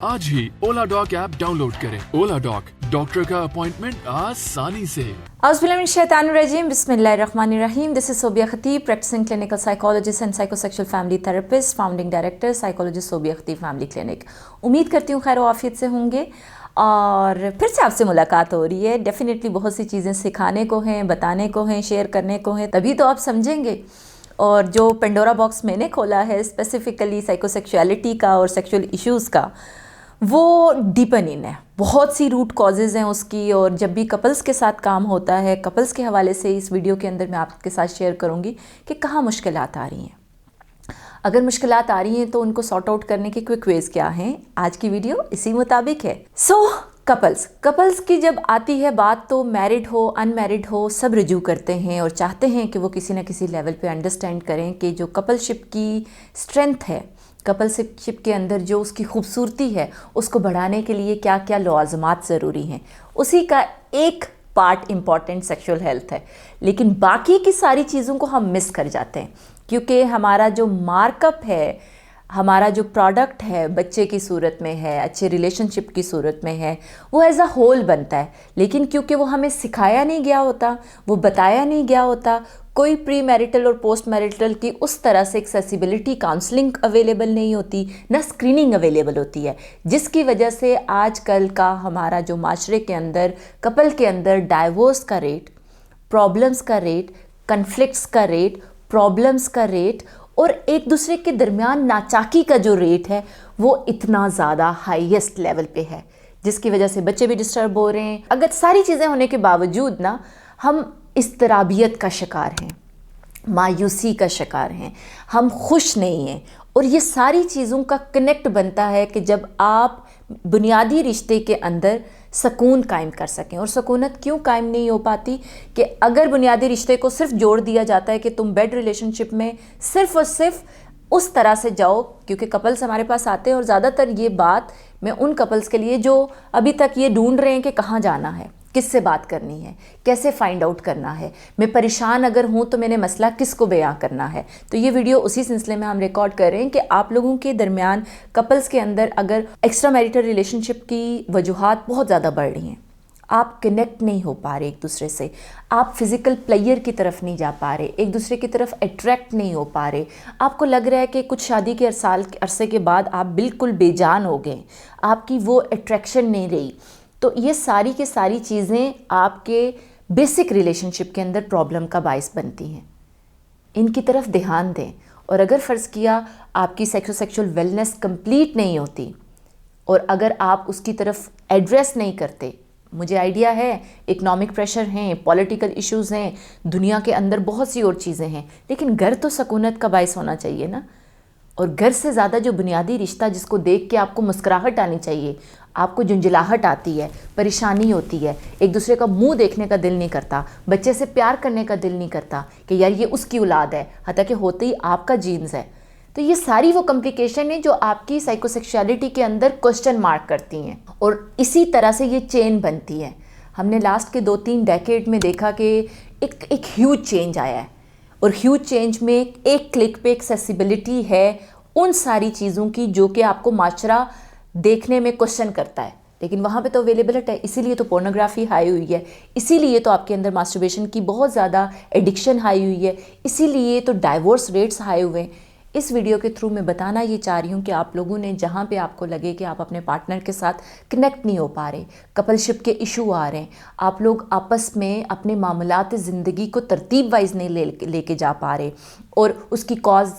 आज ही ओला dock app download करें। ओला dock, doctor का अपॉइंटमेंट आसानी से। Auzubillahiminash-shaytanir-rajim, Bismillahir-Rahmanir-Rahim. This is Sobia Khatib, practicing clinical psychologist and psychosexual family therapist, founding director, psychologist Sobia Khatib Family Clinic. उम्मीद करती हूँ खैर आफियत से होंगे और फिर से आपसे मुलाकात हो रही है। डेफिनेटली बहुत सी चीज़ें सिखाने को हैं, बताने को हैं, शेयर करने को हैं, तभी तो आप समझेंगे। और जो पेंडोरा बॉक्स मैंने खोला है स्पेसिफिकली साइकोसेक्सुअलिटी का और सेक्सुअल इश्यूज़ का, वो डीपन इन है। बहुत सी रूट कॉजेज़ हैं उसकी, और जब भी कपल्स के साथ काम होता है, कपल्स के हवाले से इस वीडियो के अंदर मैं आपके साथ शेयर करूंगी कि कहाँ मुश्किलात आ रही हैं। अगर मुश्किलात आ रही हैं तो उनको सॉर्ट आउट करने के क्विक वेज क्या हैं, आज की वीडियो इसी मुताबिक है। कपल्स की जब आती है बात, तो मैरिड हो अनमैरिड हो सब रिज्यू करते हैं और चाहते हैं कि वो किसी ना किसी लेवल पे अंडरस्टैंड करें कि जो कपलशिप की स्ट्रेंथ है, कपलशिप के अंदर जो उसकी खूबसूरती है, उसको बढ़ाने के लिए क्या क्या लवाज़मात ज़रूरी हैं। उसी का एक पार्ट इम्पॉर्टेंट सेक्सुअल हेल्थ है, लेकिन बाकी की सारी चीज़ों को हम मिस कर जाते हैं क्योंकि हमारा जो मार्कअप है, हमारा जो प्रोडक्ट है बच्चे की सूरत में है, अच्छे रिलेशनशिप की सूरत में है, वो एज अ होल बनता है। लेकिन क्योंकि वो हमें सिखाया नहीं गया होता, वो बताया नहीं गया होता, कोई प्री मैरिटल और पोस्ट मैरिटल की उस तरह से एक्सेसिबिलिटी काउंसलिंग अवेलेबल नहीं होती, ना स्क्रीनिंग अवेलेबल होती है, जिसकी वजह से आजकल का हमारा जो माशरे के अंदर, कपल के अंदर डाइवोर्स का रेट, प्रॉब्लम्स का रेट, कन्फ्लिक्ट्स का रेट, प्रॉब्लम्स का रेट और एक दूसरे के दरमियान नाचाकी का जो रेट है, वो इतना ज़्यादा हाईएस्ट लेवल पे है, जिसकी वजह से बच्चे भी डिस्टर्ब हो रहे हैं। अगर सारी चीज़ें होने के बावजूद ना हम इस्तराबियत का शिकार हैं, मायूसी का शिकार हैं, हम खुश नहीं हैं। और ये सारी चीज़ों का कनेक्ट बनता है कि जब आप बुनियादी रिश्ते के अंदर सुकून कायम कर सकें। और सुकूनत क्यों कायम नहीं हो पाती कि अगर बुनियादी रिश्ते को सिर्फ जोड़ दिया जाता है कि तुम बेड रिलेशनशिप में सिर्फ और सिर्फ उस तरह से जाओ, क्योंकि कपल्स हमारे पास आते हैं और ज़्यादातर ये बात मैं उन कपल्स के लिए जो अभी तक ये ढूंढ रहे हैं कि कहाँ जाना है, किससे बात करनी है, कैसे फाइंड आउट करना है, मैं परेशान अगर हूँ तो मैंने मसला किसको बयां करना है। तो ये वीडियो उसी सिलसिले में हम रिकॉर्ड कर रहे हैं कि आप लोगों के दरमियान कपल्स के अंदर अगर एक्स्ट्रा मैरिटल रिलेशनशिप की वजूहात बहुत ज़्यादा बढ़ रही हैं, आप कनेक्ट नहीं हो पा रहे एक दूसरे से, आप फिज़िकल प्लेयर की तरफ नहीं जा पा रहे, एक दूसरे की तरफ अट्रैक्ट नहीं हो पा रहे, आपको लग रहा है कि कुछ शादी के अरसे के बाद आप बिल्कुल बेजान हो गए, आपकी वो अट्रैक्शन नहीं रही, तो ये सारी की सारी चीज़ें आपके बेसिक रिलेशनशिप के अंदर प्रॉब्लम का बायस बनती हैं। इनकी तरफ ध्यान दें। और अगर फ़र्ज़ किया आपकी सेक्सुअल वेलनेस कंप्लीट नहीं होती और अगर आप उसकी तरफ एड्रेस नहीं करते, मुझे आइडिया है इकोनॉमिक प्रेशर हैं, पॉलिटिकल इश्यूज़ हैं, दुनिया के अंदर बहुत सी और चीज़ें हैं, लेकिन घर तो सकूनत का बायस होना चाहिए ना। और घर से ज़्यादा जो बुनियादी रिश्ता जिसको देख के आपको मुस्कुराहट आनी चाहिए, आपको झुंझलाहट आती है, परेशानी होती है, एक दूसरे का मुंह देखने का दिल नहीं करता, बच्चे से प्यार करने का दिल नहीं करता कि यार ये उसकी औलाद है, हालांकि होते ही आपका जीन्स है। तो ये सारी वो कॉम्प्लिकेशन है जो आपकी साइकोसेक्सुअलिटी के अंदर क्वेश्चन मार्क करती हैं, और इसी तरह से ये चेन बनती है। हमने लास्ट के 2-3 डेकेड में देखा कि एक ह्यूज चेंज आया है, और ह्यूज चेंज में एक क्लिक पे एक्सेसिबिलिटी है उन सारी चीज़ों की जो कि आपको माशरा देखने में क्वेश्चन करता है, लेकिन वहाँ पे तो अवेलेबिलिटी है। इसीलिए तो पोर्नोग्राफी हाई हुई है, इसीलिए तो आपके अंदर मास्टरबेशन की बहुत ज़्यादा एडिक्शन हाई हुई है, इसीलिए तो डाइवोर्स रेट्स हाई हुए हैं। इस वीडियो के थ्रू मैं बताना ये चाह रही हूँ कि आप लोगों ने जहाँ पे आपको लगे कि आप अपने पार्टनर के साथ कनेक्ट नहीं हो पा रहे, कपलशिप के इशू आ रहे हैं, आप लोग आपस में अपने मामलात ज़िंदगी को तरतीब वाइज नहीं लेके जा पा रहे, और उसकी कॉज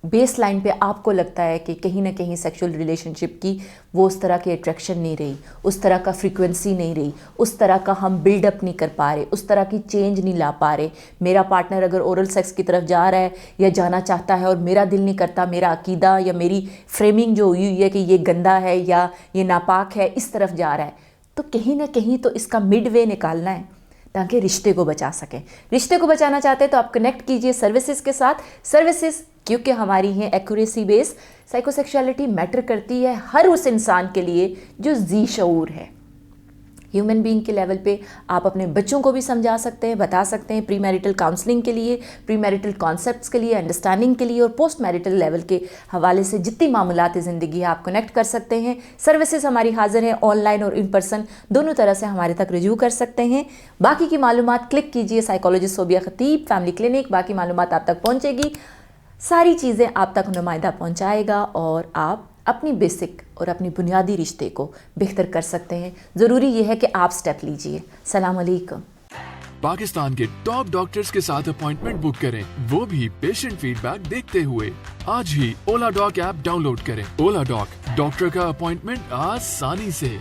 बेस लाइन पे आपको लगता है कि कहीं ना कहीं सेक्सुअल रिलेशनशिप की वो उस तरह की अट्रैक्शन नहीं रही, उस तरह का फ्रीक्वेंसी नहीं रही, उस तरह का हम बिल्डअप नहीं कर पा रहे, उस तरह की चेंज नहीं ला पा रहे। मेरा पार्टनर अगर ओरल सेक्स की तरफ जा रहा है या जाना चाहता है और मेरा दिल नहीं करता, मेरा अकीदा या मेरी फ्रेमिंग जो हुई है कि ये गंदा है या ये नापाक है, इस तरफ जा रहा है, तो कहीं ना कहीं तो इसका मिड वे निकालना है ताकि रिश्ते को बचा सकें। रिश्ते को बचाना चाहते हैं तो आप कनेक्ट कीजिए सर्विसेज के साथ। सर्विसेज क्योंकि हमारी हैं एक्यूरेसी बेस, साइकोसेक्सुअलिटी मैटर करती है हर उस इंसान के लिए जो जी शऊर है, ह्यूमन बीइंग के लेवल पे आप अपने बच्चों को भी समझा सकते हैं, बता सकते हैं, प्री मैरिटल काउंसलिंग के लिए, प्री मैरिटल कॉन्सेप्ट्स के लिए, अंडरस्टैंडिंग के लिए और पोस्ट मैरिटल लेवल के हवाले से जितनी मामूलात ज़िंदगी है आप कनेक्ट कर सकते हैं। सर्विसेज हमारी हाजिर है, ऑनलाइन और इन पर्सन दोनों तरह से हमारे तक रुजू कर सकते हैं। बाकी की मालूमात क्लिक कीजिए साइकोलॉजिस्ट सोबिया खतीब फैमिली क्लिनिक, बाकी मालूमात आप तक पहुँचेगी, सारी चीज़ें आप तक नुमाइंदा पहुँचाएगा और आप अपनी बेसिक और अपनी बुनियादी रिश्ते को बेहतर कर सकते हैं। ज़रूरी यह है कि आप स्टेप लीजिए। सलाम अलैकुम। पाकिस्तान के टॉप डॉक्टर्स के साथ अपॉइंटमेंट बुक करें, वो भी पेशेंट फीडबैक देखते हुए। आज ही ओला डॉक ऐप डाउनलोड करें। ओला डॉक, डॉक्टर का अपॉइंटमेंट आसानी से।